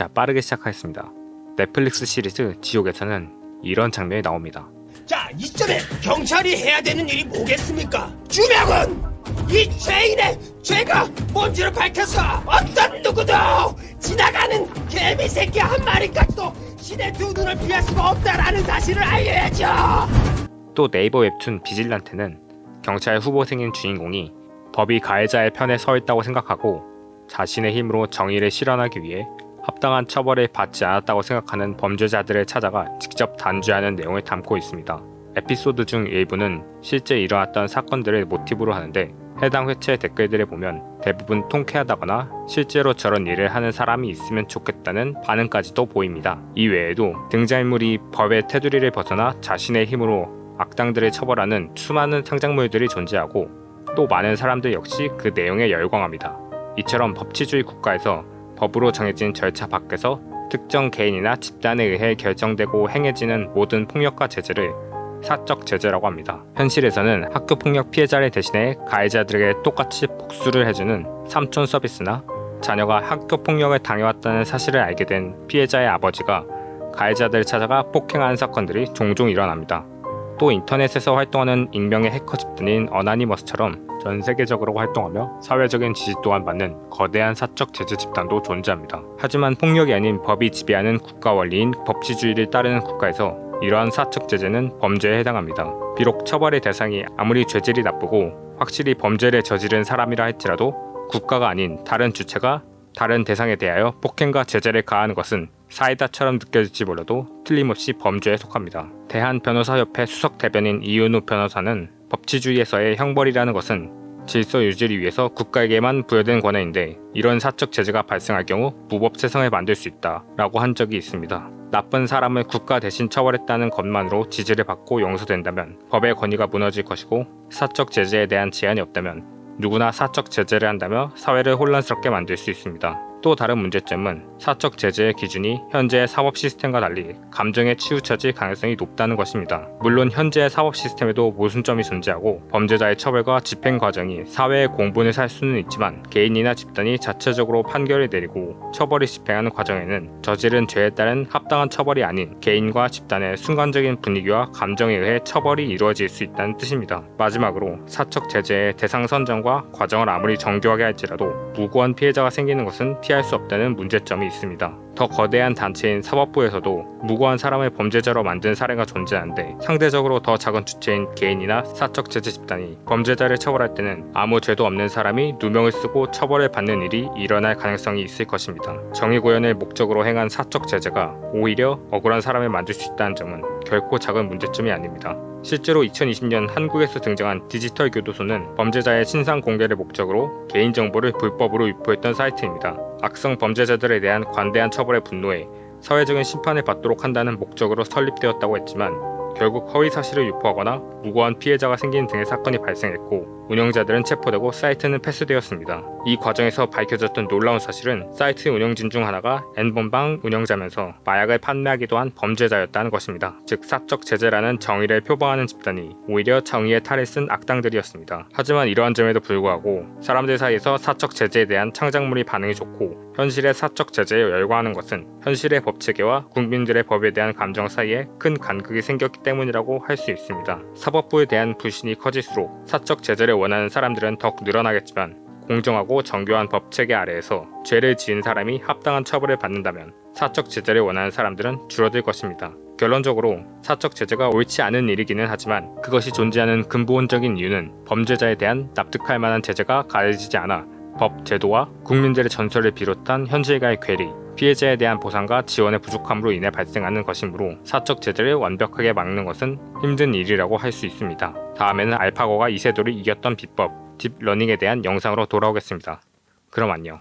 자, 빠르게 시작하겠습니다. 넷플릭스 시리즈 지옥에서는 이런 장면이 나옵니다. 자, 이쯤에 경찰이 해야 되는 일이 뭐겠습니까? 주명은 이 죄인의 죄가 뭔지를 밝혀서 어떤 누구도 지나가는 개미 새끼 한 마리까지도 신의 두 눈을 피할 수가 없다라는 사실을 알려야죠. 또 네이버 웹툰 비질란테는 경찰 후보생인 주인공이 법이 가해자의 편에 서 있다고 생각하고 자신의 힘으로 정의를 실현하기 위해 합당한 처벌을 받지 않았다고 생각하는 범죄자들을 찾아가 직접 단죄하는 내용을 담고 있습니다. 에피소드 중 일부는 실제 일어났던 사건들을 모티브로 하는데 해당 회차의 댓글들을 보면 대부분 통쾌하다거나 실제로 저런 일을 하는 사람이 있으면 좋겠다는 반응까지도 보입니다. 이 외에도 등장인물이 법의 테두리를 벗어나 자신의 힘으로 악당들을 처벌하는 수많은 상장물들이 존재하고 또 많은 사람들 역시 그 내용에 열광합니다. 이처럼 법치주의 국가에서 법으로 정해진 절차 밖에서 특정 개인이나 집단에 의해 결정되고 행해지는 모든 폭력과 제재를 사적 제재라고 합니다. 현실에서는 학교 폭력 피해자를 대신해 가해자들에게 똑같이 복수를 해주는 삼촌 서비스나 자녀가 학교 폭력을 당해왔다는 사실을 알게 된 피해자의 아버지가 가해자들을 찾아가 폭행하는 사건들이 종종 일어납니다. 또 인터넷에서 활동하는 익명의 해커 집단인 어나니머스처럼 전 세계적으로 활동하며 사회적인 지지 또한 받는 거대한 사적 제재 집단도 존재합니다. 하지만 폭력이 아닌 법이 지배하는 국가 원리인 법치주의를 따르는 국가에서 이러한 사적 제재는 범죄에 해당합니다. 비록 처벌의 대상이 아무리 죄질이 나쁘고 확실히 범죄를 저지른 사람이라 할지라도 국가가 아닌 다른 주체가 다른 대상에 대하여 폭행과 제재를 가하는 것은 사이다처럼 느껴질지 몰라도 틀림없이 범죄에 속합니다. 대한변호사협회 수석 대변인 이윤우 변호사는 법치주의에서의 형벌이라는 것은 질서 유지를 위해서 국가에게만 부여된 권한인데 이런 사적 제재가 발생할 경우 무법 세상을 만들 수 있다라고 한 적이 있습니다. 나쁜 사람을 국가 대신 처벌했다는 것만으로 지지를 받고 용서된다면 법의 권위가 무너질 것이고 사적 제재에 대한 제한이 없다면 누구나 사적 제재를 한다며 사회를 혼란스럽게 만들 수 있습니다. 또 다른 문제점은 사적 제재의 기준이 현재의 사법 시스템과 달리 감정에 치우쳐질 가능성이 높다는 것입니다. 물론 현재의 사법 시스템에도 모순점이 존재하고 범죄자의 처벌과 집행 과정이 사회의 공분을 살 수는 있지만 개인이나 집단이 자체적으로 판결을 내리고 처벌을 집행하는 과정에는 저지른 죄에 따른 합당한 처벌이 아닌 개인과 집단의 순간적인 분위기와 감정에 의해 처벌이 이루어질 수 있다는 뜻입니다. 마지막으로 사적 제재의 대상 선정과 과정을 아무리 정교하게 할지라도 무고한 피해자가 생기는 것은 피할 수 없다는 문제점이 있습니다. 더 거대한 단체인 사법부에서도 무고한 사람을 범죄자로 만든 사례가 존재하는데 상대적으로 더 작은 주체인 개인이나 사적 제재 집단이 범죄자를 처벌할 때는 아무 죄도 없는 사람이 누명을 쓰고 처벌을 받는 일이 일어날 가능성이 있을 것입니다. 정의 구현을 목적으로 행한 사적 제재가 오히려 억울한 사람을 만들 수 있다는 점은 결코 작은 문제점이 아닙니다. 실제로 2020년 한국에서 등장한 디지털 교도소는 범죄자의 신상 공개를 목적으로 개인정보를 불법으로 유포했던 사이트입니다. 악성 범죄자들에 대한 관대한 처벌에 분노해 사회적인 심판을 받도록 한다는 목적으로 설립되었다고 했지만 결국 허위 사실을 유포하거나 무고한 피해자가 생긴 등의 사건이 발생했고 운영자들은 체포되고 사이트는 폐쇄되었습니다. 이 과정에서 밝혀졌던 놀라운 사실은 사이트 운영진 중 하나가 N번방 운영자면서 마약을 판매하기도 한 범죄자였다는 것입니다. 즉 사적 제재라는 정의를 표방하는 집단이 오히려 정의의 탈을 쓴 악당들이었습니다. 하지만 이러한 점에도 불구하고 사람들 사이에서 사적 제재에 대한 창작물이 반응이 좋고 현실의 사적 제재에 열광하는 것은 현실의 법체계와 국민들의 법에 대한 감정 사이에 큰 간극이 생겼기 때문이라고 할 수 있습니다. 사법부에 대한 불신이 커질수록 사적 제재를 원하는 사람들은 더욱 늘어나겠지만 공정하고 정교한 법체계 아래에서 죄를 지은 사람이 합당한 처벌을 받는다면 사적 제재를 원하는 사람들은 줄어들 것입니다. 결론적으로 사적 제재가 옳지 않은 일이기는 하지만 그것이 존재하는 근본적인 이유는 범죄자에 대한 납득할 만한 제재가 가해지지 않아 법, 제도와 국민들의 전설을 비롯한 현실과의 괴리, 피해자에 대한 보상과 지원의 부족함으로 인해 발생하는 것이므로 사적 제재를 완벽하게 막는 것은 힘든 일이라고 할 수 있습니다. 다음에는 알파고가 이세돌을 이겼던 비법, 딥러닝에 대한 영상으로 돌아오겠습니다. 그럼 안녕.